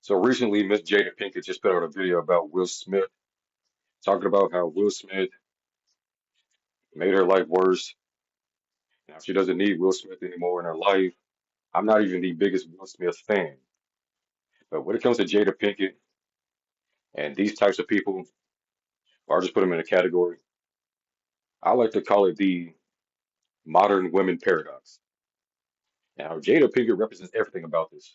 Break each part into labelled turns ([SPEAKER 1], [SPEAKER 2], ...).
[SPEAKER 1] So recently, Miss Jada Pinkett just put out a video about Will Smith, talking about how Will Smith made her life worse. Now she doesn't need Will Smith anymore in her life. I'm not even the biggest Will Smith fan, but when it comes to Jada Pinkett and these types of people, or I'll just put them in a category, I like to call it the modern women paradox. Now, Jada Pinkett represents everything about this.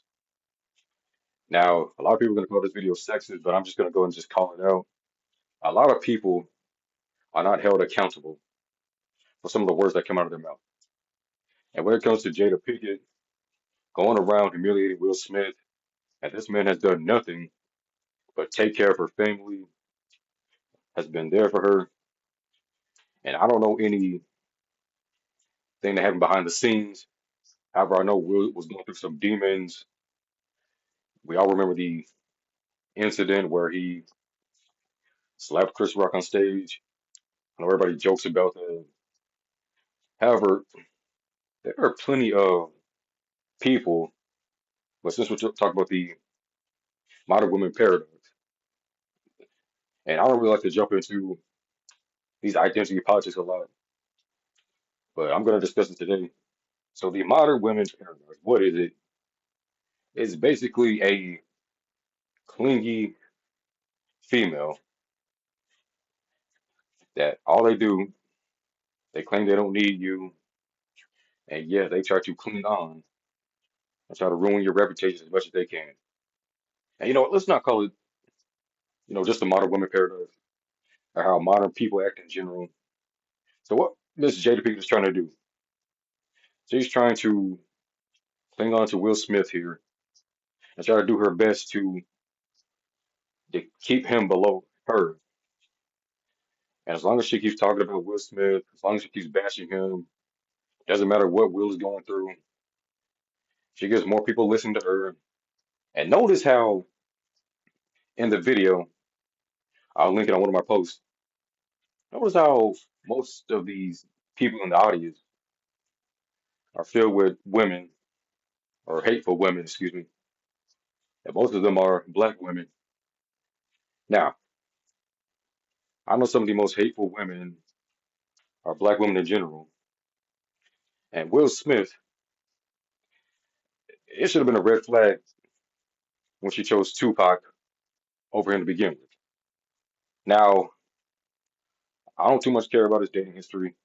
[SPEAKER 1] Now, a lot of people are going to call this video sexist, but I'm just going to go and just call it out. A lot of people are not held accountable for some of the words that come out of their mouth. And when it comes to Jada Pinkett going around humiliating Will Smith, and this man has done nothing but take care of her family, has been there for her, and I don't know anything that happened behind the scenes. However, I know Will was going through some demons. We all remember the incident where he slapped Chris Rock on stage. I know everybody jokes about that. However, there are plenty of people, but since we're talking about the modern women paradox, and I don't really like to jump into these identity politics a lot, but I'm going to discuss it today. So the modern women's paradox, what is it? It's basically a clingy female that all they do, they claim they don't need you, and yeah, they try to cling on and try to ruin your reputation as much as they can. And you know what? Let's not call it, just the modern women paradox or how modern people act in general. So what Miss Jada Pinkett is trying to do? She's trying to cling on to Will Smith here and try to do her best to keep him below her. And as long as she keeps talking about Will Smith, as long as she keeps bashing him, doesn't matter what Will is going through, she gets more people listening to her. And notice how in the video, I'll link it on one of my posts. Notice how most of these people in the audience are filled with women or hateful women, excuse me. And most of them are black women. Now, I know some of the most hateful women are black women in general. And Will Smith, it should have been a red flag when she chose Tupac over him to begin with. Now, I don't too much care about his dating history,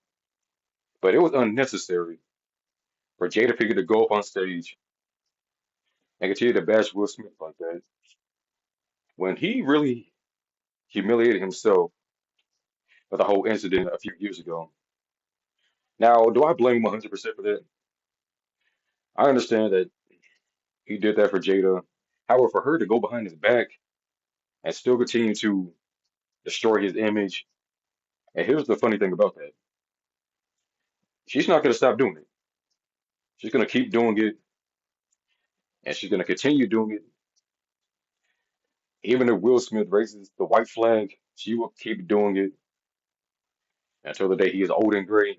[SPEAKER 1] but it was unnecessary for Jada Pinkett to go up on stage and continue to bash Will Smith like that when he really humiliated himself with the whole incident a few years ago. Now, do I blame him 100% for that? I understand that he did that for Jada. However, for her to go behind his back and still continue to destroy his image, and here's the funny thing about that. She's not going to stop doing it. She's going to keep doing it, and she's going to continue doing it. Even if Will Smith raises the white flag, she will keep doing it until the day he is old and gray,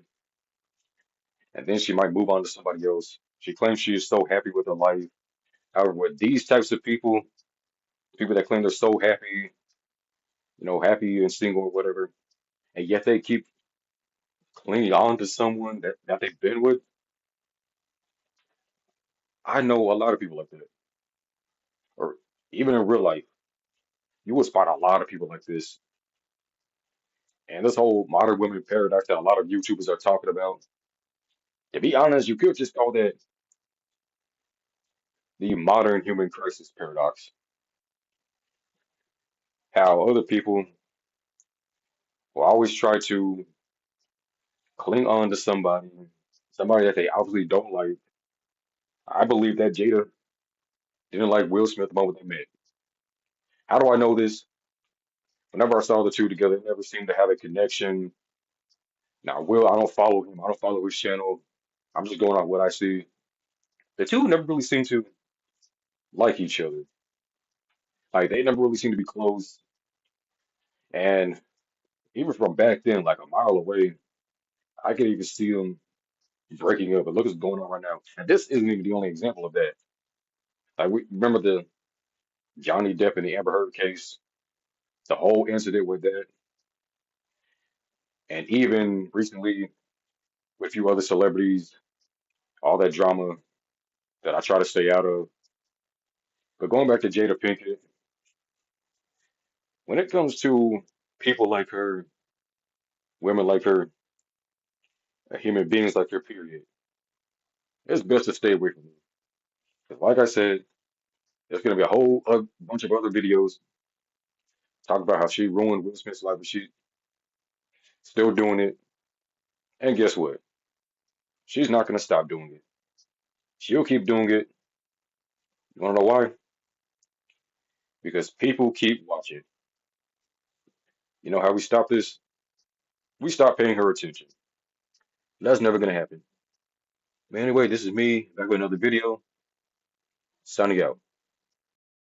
[SPEAKER 1] and then she might move on to somebody else. She claims she is so happy with her life. However, with these types of people that claim they're so happy, happy and single or whatever, and yet they keep clinging on to someone that they've been with, I know a lot of people like that. Or even in real life, you will spot a lot of people like this. And this whole modern women paradox that a lot of YouTubers are talking about, to be honest, you could just call that the modern human crisis paradox. How other people will always try to cling on to somebody that they obviously don't like. I believe that Jada didn't like Will Smith the moment they met. How do I know this? Whenever I saw the two together, they never seemed to have a connection. Now, Will, I don't follow him. I don't follow his channel. I'm just going on what I see. The two never really seemed to like each other. Like they never really seemed to be close. And even from back then, like a mile away, I could even see them breaking up. But look what's going on right now. And this isn't even the only example of that. Like we remember the Johnny Depp and the Amber Heard case, the whole incident with that, and even recently with a few other celebrities, all that drama that I try to stay out of. But going back to Jada Pinkett, when it comes to people like her, women like her, human beings like her, period, it's best to stay away from her. Because, like I said, there's going to be a whole bunch of other videos talking about how she ruined Will Smith's life, but she's still doing it. And guess what? She's not going to stop doing it. She'll keep doing it. You want to know why? Because people keep watching. You know how we stop this? We stop paying her attention. That's never going to happen. But anyway, this is me back with another video. Signing out.